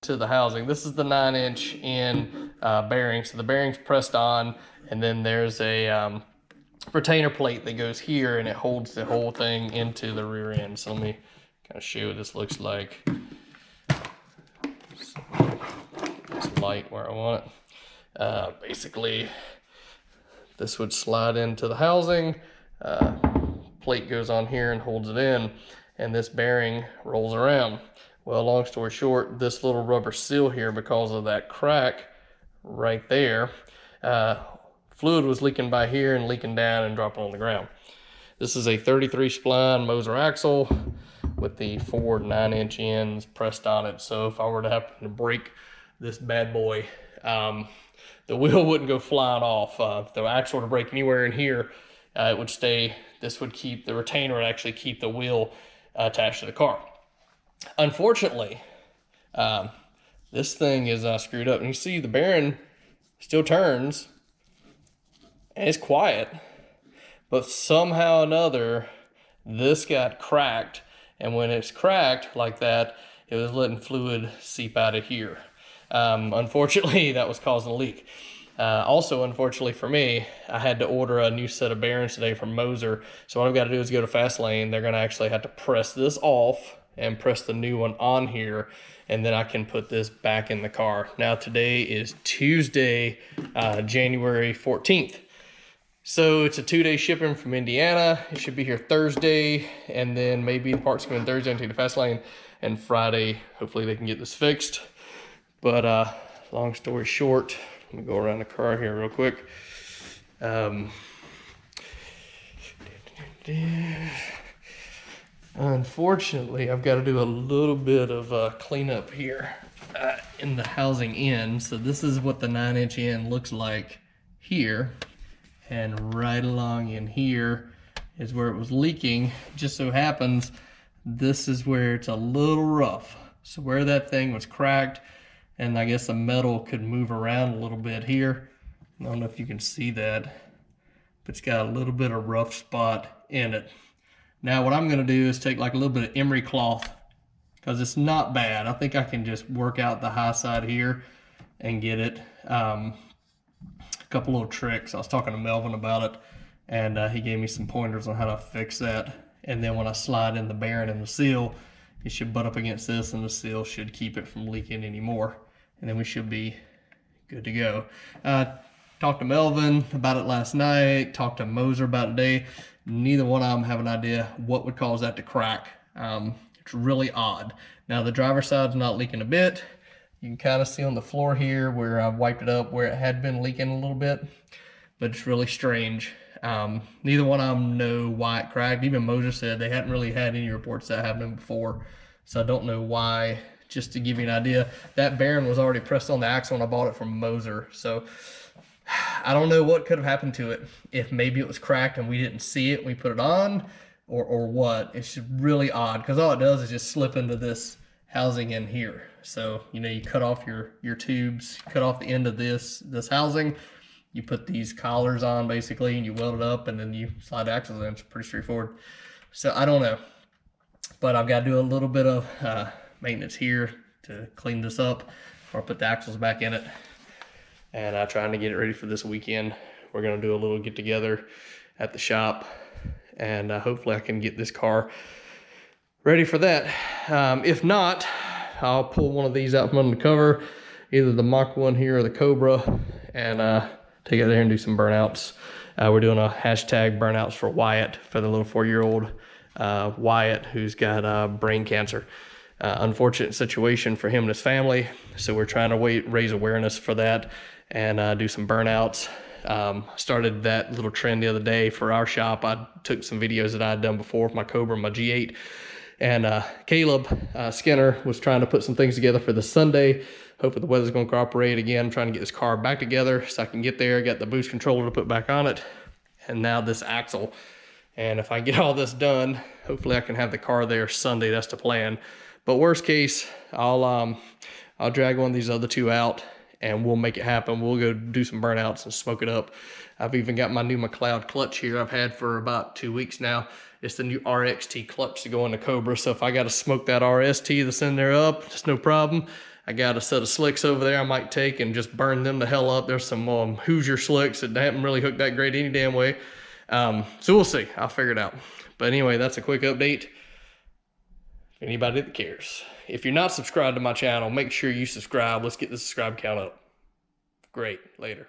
to the housing. This is the 9-inch in bearing. So the bearing's pressed on, and then there's a retainer plate that goes here, and it holds the whole thing into the rear end. So let me kind of show you what this looks like. It's light where I want it. Basically, this would slide into the housing. Plate goes on here and holds it in, and this bearing rolls around. Well, long story short, this little rubber seal here, because of that crack right there, fluid was leaking by here and leaking down and dropping on the ground. This is a 33 spline Moser axle with the 4 9-inch ends pressed on it. So if I were to happen to break this bad boy, the wheel wouldn't go flying off. If the axle were to break anywhere in here, it would stay. This would keep the retainer, would actually keep the wheel attached to the car. Unfortunately, this thing is screwed up, and you see the bearing still turns and it's quiet, but somehow or another this got cracked, and when it's cracked like that, it was letting fluid seep out of here. Unfortunately, that was causing a leak. Also, unfortunately for me, I had to order a new set of bearings today from Moser. So what I've got to do is go to TTSaleen. They're going to actually have to press this off and press the new one on here, and then I can put this back in the car. Now today is Tuesday, January 14th. So it's a 2-day shipping from Indiana. It should be here Thursday, and then maybe the parts come in Thursday and take to TTSaleen, and Friday, hopefully they can get this fixed. But long story short, let me go around the car here real quick. Unfortunately, I've got to do a little bit of cleanup here in the housing end. So this is what the 9-inch end looks like here. And right along in here is where it was leaking. Just so happens, this is where it's a little rough. So where that thing was cracked, and I guess the metal could move around a little bit here. I don't know if you can see that, but it's got a little bit of rough spot in it. Now what I'm gonna do is take like a little bit of emery cloth, because it's not bad. I think I can just work out the high side here and get it. A couple little tricks. I was talking to Melvin about it, and he gave me some pointers on how to fix that. And then when I slide in the bearing and the seal, it should butt up against this, and the seal should keep it from leaking anymore. And then we should be good to go. Talked to Melvin about it last night, talked to Moser about it today. Neither one of them have an idea what would cause that to crack. It's really odd. Now the driver's side's not leaking a bit. You can kind of see on the floor here where I've wiped it up where it had been leaking a little bit, but it's really strange. Neither one of them know why it cracked. Even Moser said they hadn't really had any reports that happened before, so I don't know why. Just to give you an idea, that bearing was already pressed on the axle when I bought it from Moser, so I don't know what could have happened to it. If maybe it was cracked and we didn't see it, we put it on, or what. It's really odd, because all it does is just slip into this housing in here. So, you know, you cut off your tubes, cut off the end of this housing, you put these collars on basically, and you weld it up, and then you slide the axles in. It's pretty straightforward. So I don't know, but I've got to do a little bit of maintenance here to clean this up before I put the axles back in it. And I'm trying to get it ready for this weekend. We're gonna do a little get together at the shop, and hopefully I can get this car ready for that. If not, I'll pull one of these out from under the cover, either the Mach 1 here or the Cobra, and take it there and do some burnouts. We're doing a hashtag burnouts for Wyatt, for the little 4-year-old Wyatt who's got brain cancer. Unfortunate situation for him and his family, so we're trying to raise awareness for that and do some burnouts. Started that little trend the other day for our shop. I took some videos that I had done before with my Cobra and my G8, and Caleb Skinner was trying to put some things together for this Sunday. Hoping the weather's going to cooperate again. I'm trying to get this car back together so I can get there, get the boost controller to put back on it, and now this axle. And if I get all this done, hopefully I can have the car there Sunday. That's the plan. But worst case, I'll drag one of these other two out and we'll make it happen. We'll go do some burnouts and smoke it up. I've even got my new McLeod clutch here I've had for about 2 weeks now. It's the new RXT clutch to go in the Cobra. So if I got to smoke that RST that's in there up, it's no problem. I got a set of slicks over there I might take and just burn them the hell up. There's some Hoosier slicks that haven't really hooked that great any damn way. So we'll see. I'll figure it out. But anyway, that's a quick update. Anybody that cares. If you're not subscribed to my channel, make sure you subscribe. Let's get the subscribe count up. Great. Later.